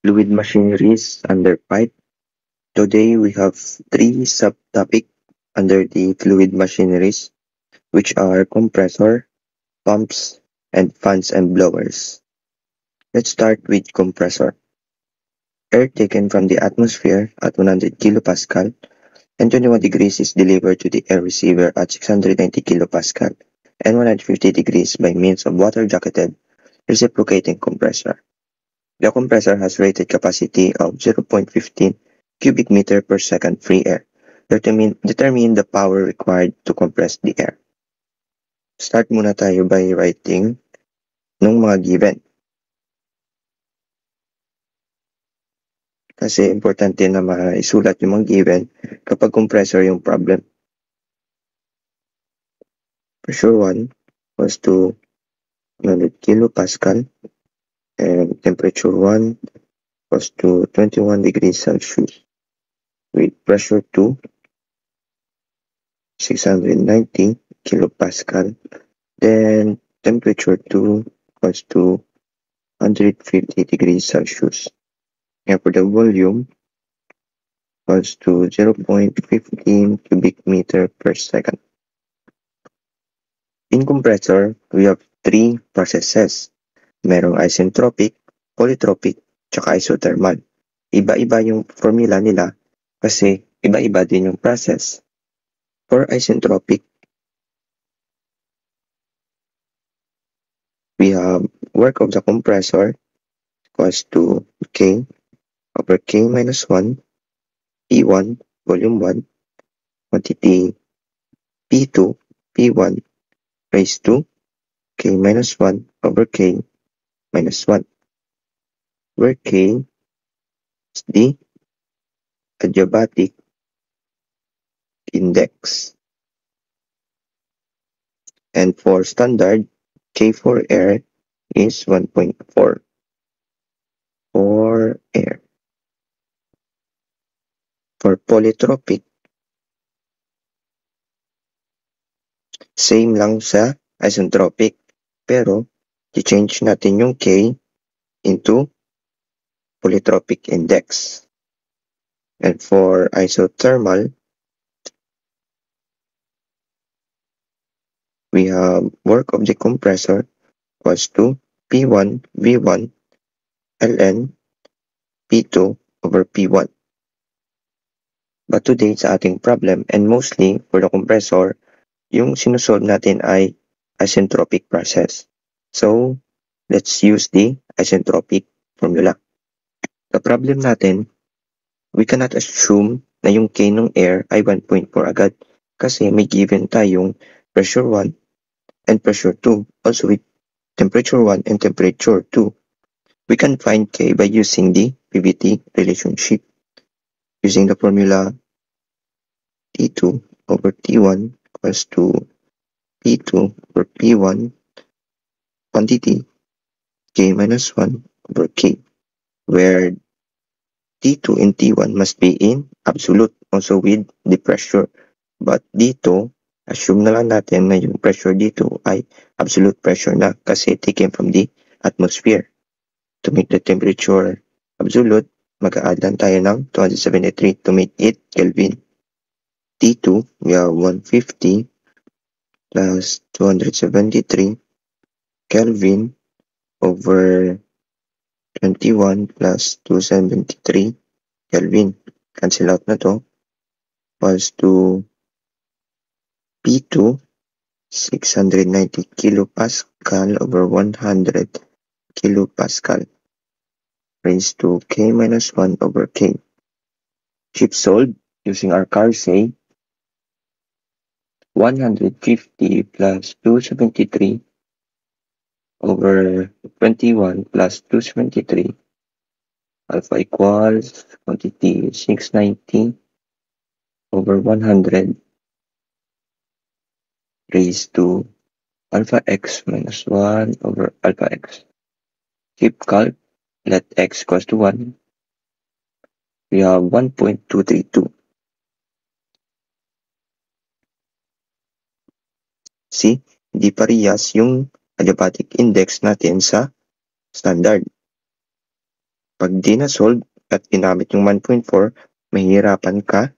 Fluid machineries under pipe. Today we have three subtopics under the fluid machineries, which are compressor, pumps, and fans and blowers. Let's start with compressor. Air taken from the atmosphere at 100 kilopascal and 21 degrees is delivered to the air receiver at 690 kilopascal and 150 degrees by means of water-jacketed reciprocating compressor. The compressor has rated capacity of 0.15 cubic meter per second free air. Determine the power required to compress the air. Start muna tayo by writing ng mga given. Kasi importante na maisulat yung mga given kapag compressor yung problem. Pressure 1 was to 100 kilopascal and temperature 1 was to 21 degrees Celsius with pressure 2 690 kilopascal, then temperature 2 was to 150 degrees Celsius. And for the volume was to 0.15 cubic meter per second. In compressor, we have three processes. Merong isentropic, polytropic, tsaka isothermal. Iba-iba yung formula nila kasi iba-iba din yung process. For isentropic, we have work of the compressor equals to K over K minus 1, P1, volume 1, quantity P2, P1, raised to K minus 1 over K minus 1, where K is the adiabatic index. And for standard, K for air is 1.4 for air. For polytropic, same lang sa isentropic, pero i-change natin yung K into polytropic index. And for isothermal, we have work of the compressor equals to P1 V1 ln P2 over P1. But today sa ating problem and mostly for the compressor, yung sinusolve natin ay isentropic process. So, let's use the isentropic formula. The problem natin, we cannot assume na yung K ng air ay 1.4 agad kasi may given tayong pressure 1 and pressure 2, also with temperature 1 and temperature 2. We can find K by using the PVT relationship. Using the formula T2 over T1 equals to P2 over P1 quantity K minus 1 over K, where T2 and T1 must be in absolute, also with the pressure. But dito, assume na lang natin na yung pressure dito ay absolute pressure na kasi taken from the atmosphere. To make the temperature absolute, mag-a-add lang tayo ng 273 to make it Kelvin. T2, we have 150 plus 273 Kelvin over 21 plus 273 Kelvin. Cancel out na to. Was to P2, 690 kilopascal over 100 kilopascal raised to K minus 1 over K. If solved using our car say 150 plus 273 over 21 plus 273 alpha equals quantity 690 over 100 raised to alpha x minus 1 over alpha x. Keep calc, let x equals to 1. We have 1.232. See, hindi parehas yung adiabatic index natin sa standard. Pag di na-solve at ginamit yung 1.4, mahihirapan ka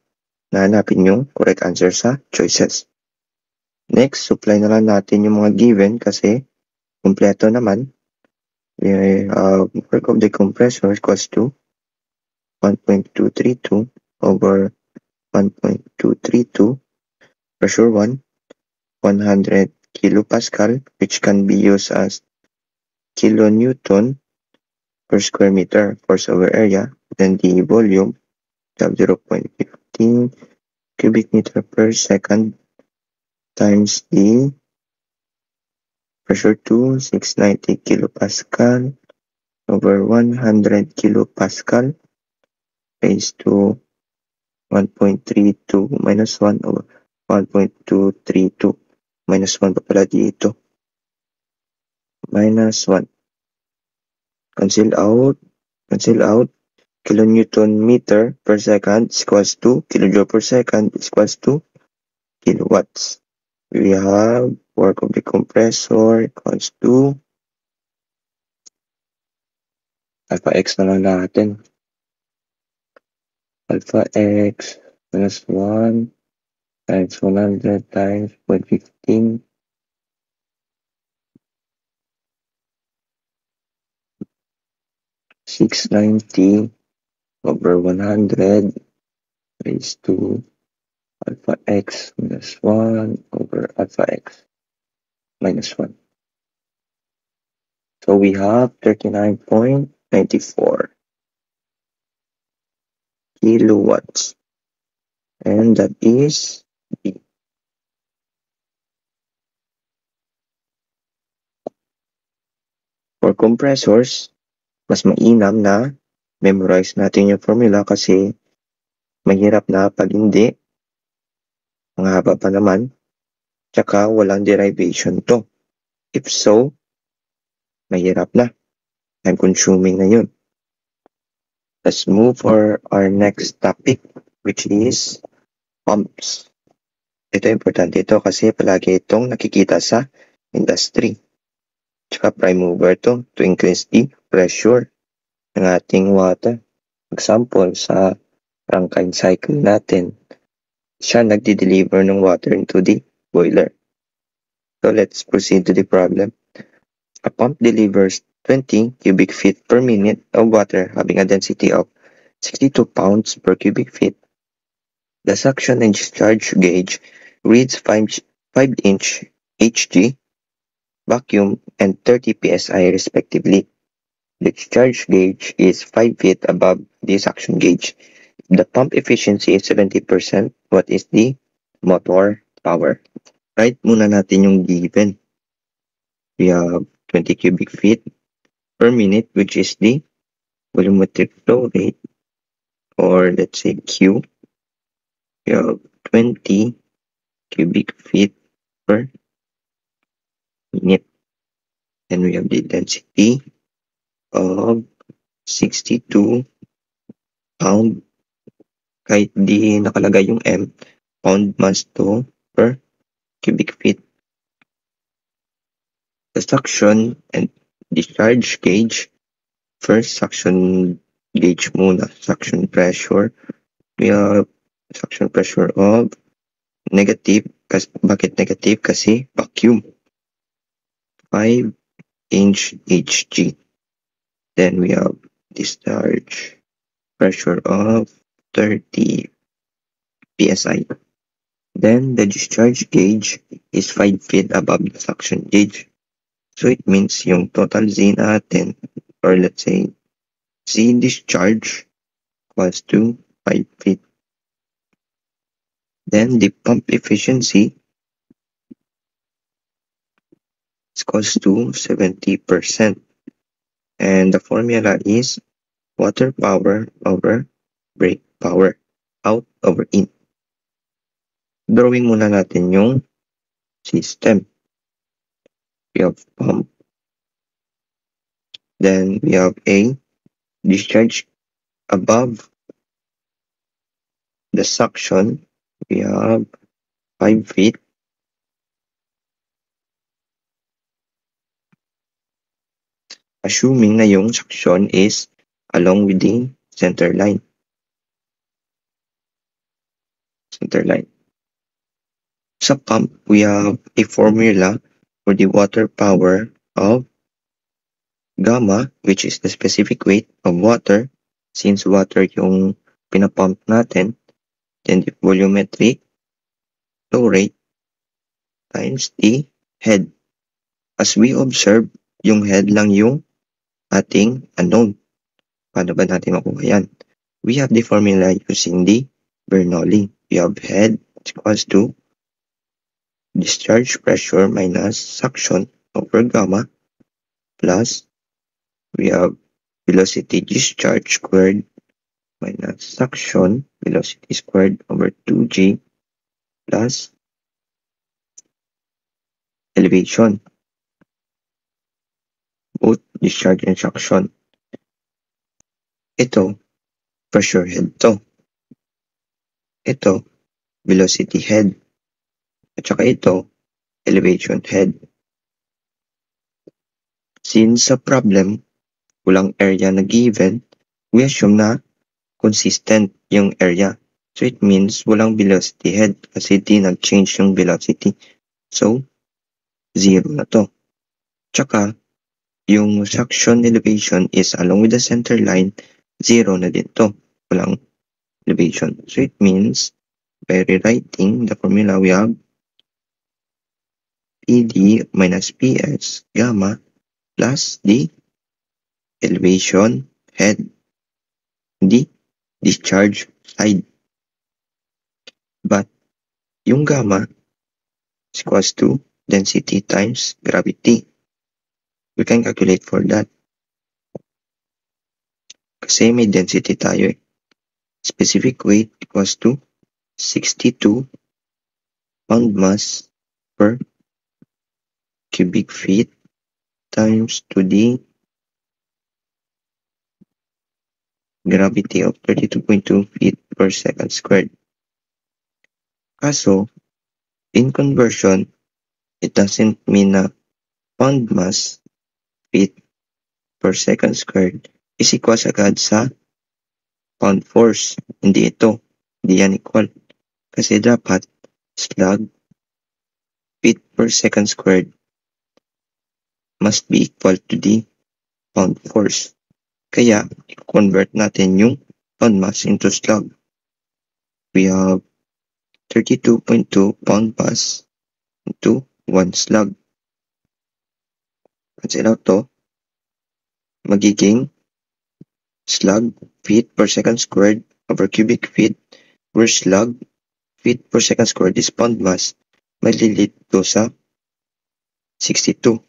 na hanapin yung correct answer sa choices. Next, supply na lang natin yung mga given kasi kumpleto naman. We have work of the compressor equals to 1.232 over 1.232, pressure 1, 100 kilopascal, which can be used as kilonewton per square meter, force over area, then the volume of 0.15 cubic meter per second times the pressure 2, 690 kilopascal over 100 kilopascal raised to 1.32 minus 1 over 1.232 minus 1 pa pala dito. Minus 1. Cancel out. Kilonewton meter per second is equals to kilojoule per second is equals to kilowatts. We have work of the compressor equals to alpha x na lang natin. Alpha x minus 1 times 100 times 0.15 690 over 100 raised to alpha x minus 1 over alpha x minus 1. So we have 39.94 kilowatts. And that is B. For compressors, mas mainam na memorize natin yung formula kasi mahirap na pag hindi. Ang haba pa naman. Tsaka walang derivation to. If so, mahirap na. Time consuming na yun. Let's move for our next topic, which is pumps. Ito importante ito kasi palagi itong nakikita sa industry. Tsaka prime mover to increase the pressure ng ating water. Example, sa Rankine cycle natin, siya nagdi-deliver ng water into the boiler. So let's proceed to the problem. A pump delivers 20 cubic feet per minute of water having a density of 62 pounds per cubic feet. The suction and discharge gauge reads 5-inch Hg, vacuum, and 30 psi respectively. The discharge gauge is 5 feet above the suction gauge. The pump efficiency is 70%. What is the motor power? Write muna natin yung given. We have 20 cubic feet per minute, which is the volumetric flow rate, or let's say Q. We have 20 cubic feet per minute. And we have the density of 62 pound. Kahit di nakalagay yung M, pound mass to per cubic feet. The suction and discharge gauge. First, suction gauge muna. Suction pressure. We have suction pressure of negative. Bakit negative? Kasi vacuum. 5-inch Hg. Then we have discharge pressure of 30 psi. Then the discharge gauge is 5 feet above the suction gauge. So it means yung total Z natin, or let's say Z discharge equals to 5 feet. Then the pump efficiency is equals to 70%. And the formula is water power over brake power, out over in. Drawing muna natin yung system. We have pump. Then we have a discharge above the suction. We have 5 feet. Assuming na yung suction is along with the center line. Sa pump, we have a formula for the water power of gamma, which is the specific weight of water. Since water yung pinapump natin, then the volumetric flow rate times the head. As we observe, yung head lang yung ating unknown. Paano ba natin makuha yan? We have the formula using the Bernoulli. We have head equals to discharge pressure minus suction over gamma plus we have velocity discharge squared minus suction velocity squared over 2g plus elevation, both discharge and suction. Ito, pressure head to. Ito, velocity head. At saka ito, elevation head. Since sa problem, walang area na given, we assume na consistent yung area. So it means walang velocity head kasi di nag-change yung velocity. So, 0 na to. Tsaka, yung suction elevation is along with the center line, 0 na din to. Walang elevation. So it means, by rewriting the formula, we have PD minus PS gamma plus the elevation head, the discharge side. But yung gamma is equals to density times gravity. We can calculate for that. Kasi may density tayo eh. Specific weight equals to 62 pound mass per cubic feet times to the gravity of 32.2 feet per second squared. Kaso, in conversion, it doesn't mean na pound mass feet per second squared is equals agad sa pound force. Hindi ito. Hindi yan equal. Kasi dapat slug feet per second squared must be equal to the pound force. Kaya, i-convert natin yung pound mass into slug. We have 32.2 pound mass into 1 slug. Cancel out to. Magiging slug feet per second squared over cubic feet where slug feet per second squared is pound mass. Malilit to sa 62.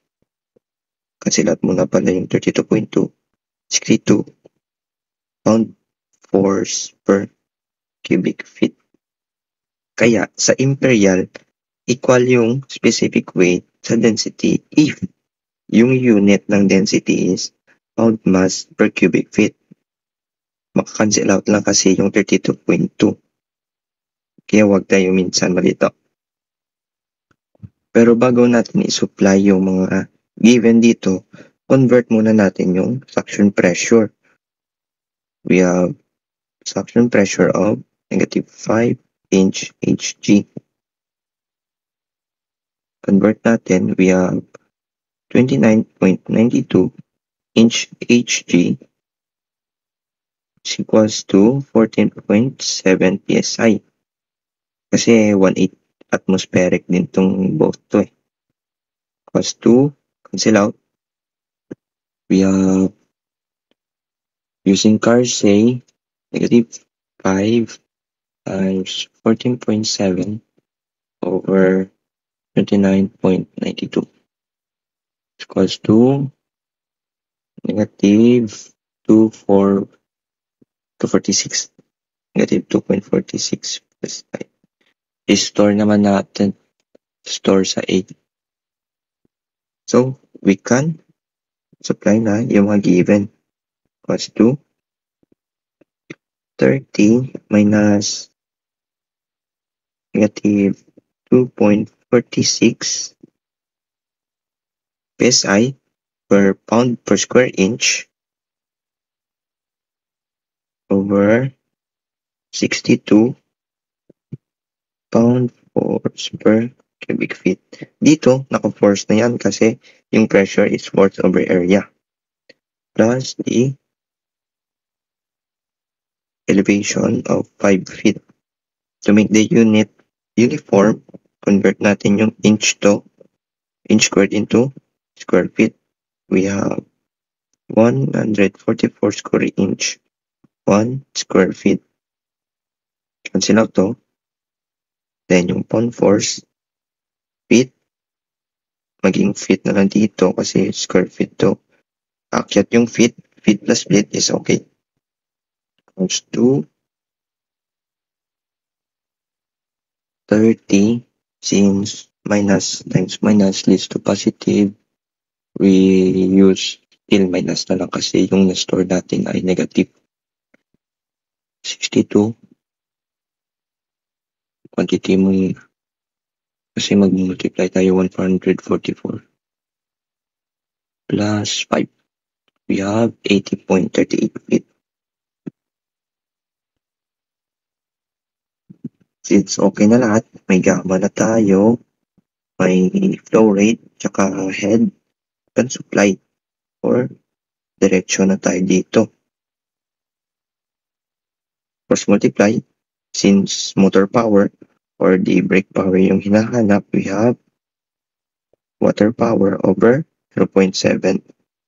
Cancel out muna pala yung 32.2. 62 pound force per cubic feet. Kaya sa imperial, equal yung specific weight sa density if yung unit ng density is pound mass per cubic feet. Maka-cancel out lang kasi yung 32.2. Kaya wag tayo minsan malito. Pero bago natin i-supply yung mga given dito, convert muna natin yung suction pressure. We have suction pressure of negative 5 inch Hg. Convert natin, we have 29.92 inch Hg is equals to 14.7 psi. Kasi 1/8 atmospheric din tong both to eh. Equals to, cancel out. We have, using Karsey, negative 5 times 14.7 over 29.92 equals to negative 2.46. Negative 2.46 plus 5. I-store naman natin. Store sa 8. So, we can supply na yung mga given. Equals to 30 minus negative 2.46 psi per pound per square inch over 62 pound-force per cubic feet. Dito, naka-force na yan kasi yung pressure is force over area. Plus the elevation of 5 feet. To make the unit uniform, convert natin yung inch squared into square feet. We have 144 square inch, 1 square feet. Cancel out to. Then yung pound force, feet, maging feet na lang dito kasi square feet to. Akyat yung feet plus feet is okay. Equals to 30, since minus times minus leads to positive, we use still minus na lang kasi yung na-store natin ay negative. 62, quantity mo kasi mag-multiply tayo 144 plus 5. We have 80.38 feet. Since okay na lahat, may gamma na tayo, may flow rate, tsaka head, and supply, or direction na tayo dito. Cross multiply, since motor power or the brake power yung hinahanap, we have water power over 0.7.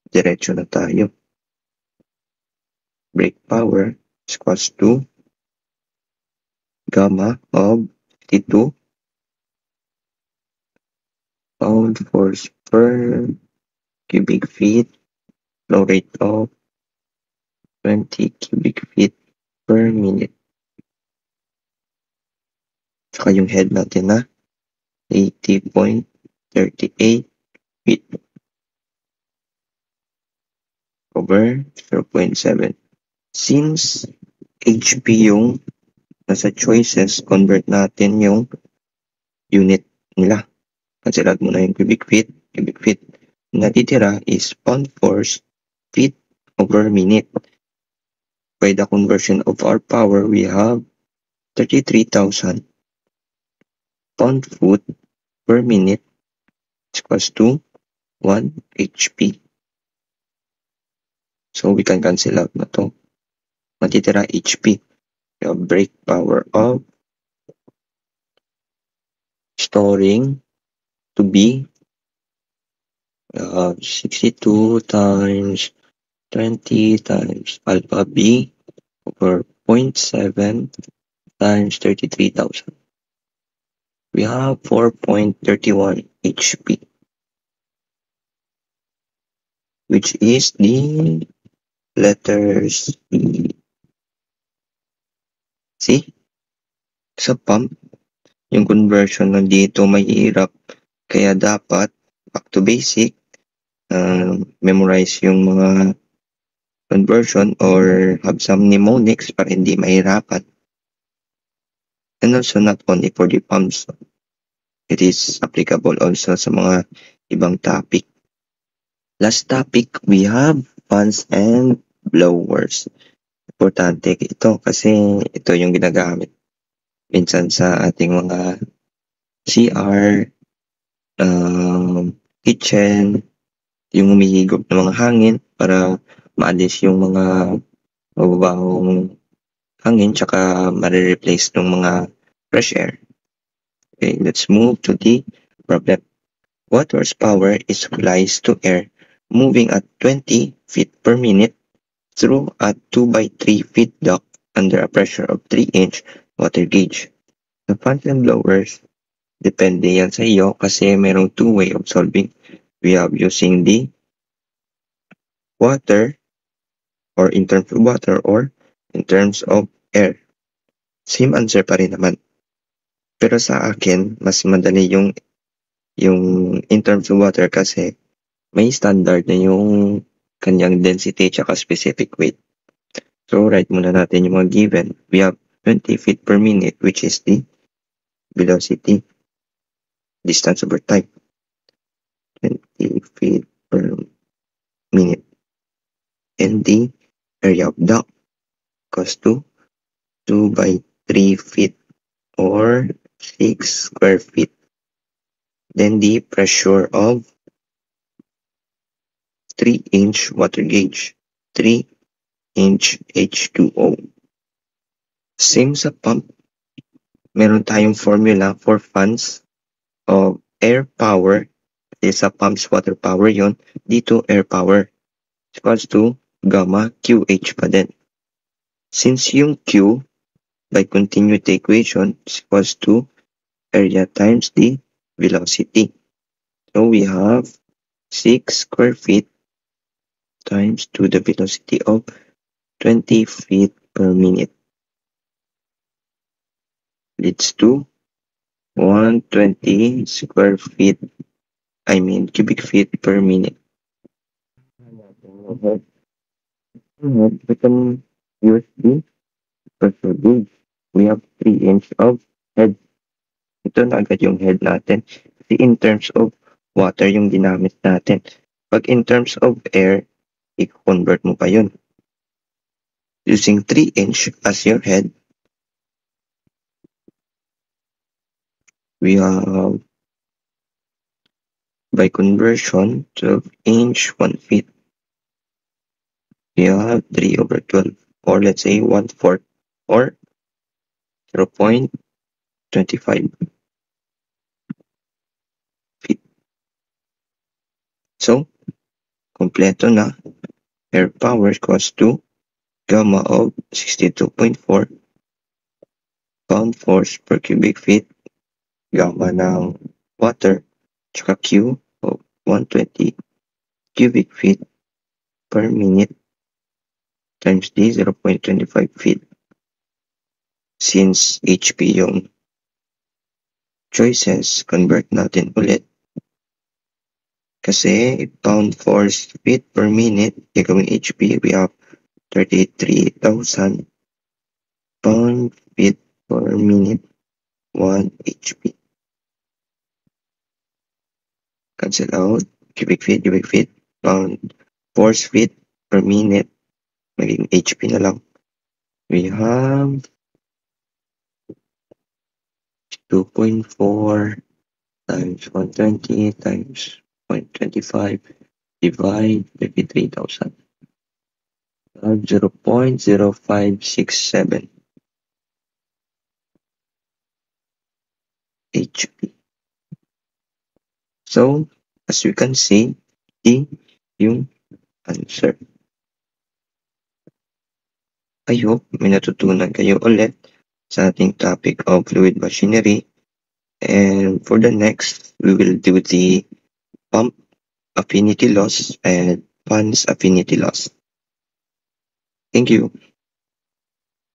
Diretso na tayo. Brake power is equals to gamma of 52 pound force per cubic feet, flow rate of 20 cubic feet per minute. Saka yung head natin na 80.38 feet over 0.7. Since HP yung nasa choices, convert natin yung unit nila. Cancelat mo na yung cubic feet. Natitira is pound force feet over minute. By the conversion of our power, we have 33,000 pound-foot per minute is equals to 1 HP. So we can cancel out na to. Matitira HP. We have brake power of storing to be 62 times 20 times alpha B over 0.7 times 33,000. We have 4.31 HP, which is the letters B. See? Sa pump, yung conversion na dito may hirap. Kaya dapat, back to basic, memorize yung mga conversion or have some mnemonics para hindi mahirapan. And also not only for the pumps, it is applicable also sa mga ibang topic. Last topic, we have fans and blowers. Importante ito kasi ito yung ginagamit minsan sa ating mga CR, kitchen, yung humihigop ng mga hangin para maalis yung mga mababahong hangin tsaka marireplace ng mga fresh air. Okay, let's move to the problem. What horsepower is supplied to air moving at 20 feet per minute through a 2x3 feet duct under a pressure of 3-inch water gauge? The fans and blowers, depende yan sa iyo kasi merong two way of solving. We have using the water or in terms of water or in terms of air. Same answer pa rin naman. Pero sa akin, mas madali yung in terms of water kasi may standard na yung kanyang density tsaka specific weight. So, write muna natin yung mga given. We have 20 feet per minute, which is the velocity, distance over time. 20 feet per minute. And the area of duct. equals to 2 by 3 feet or 6 square feet. Then the pressure of 3-inch water gauge, 3-inch H2O. Same sa pump, meron tayong formula for fans of air power. Sa pumps, water power yon. Dito, air power equals to gamma QH pa din. Since yung Q, by continuity equation, is equals to area times the velocity. So we have 6 square feet times to the velocity of 20 feet per minute. Leads to 120 square feet, cubic feet per minute. We can use the pressure gauge. We have 3 inch of head. Ito na agad yung head natin. Kasi in terms of water yung ginamit natin. Pag in terms of air, i-convert mo pa yun. Using 3 inch as your head, we have, by conversion, 12 inch 1 feet. We have 3 over 12, or let's say 1/4, or 0.25 feet. So, kompleto na. Air power equals to gamma of 62.4 pound force per cubic feet, gamma ng water, tsaka Q of 120 cubic feet per minute times D 0.25 feet. Since HP yung choices, convert natin ulit. Kasi pound force feet per minute, gagawing HP, we have 33,000 pound feet per minute, 1 HP. Cancel out, cubic feet, pound force feet per minute, maging HP na lang. We have 2.4 times 120 times 0.25 divide 33,000. 0.0567 HP. So, as you can see, D yung answer. I hope may natutunan kayo ulit sa ating topic of fluid machinery. And for the next, we will do the pump affinity loss and fans affinity loss. Thank you.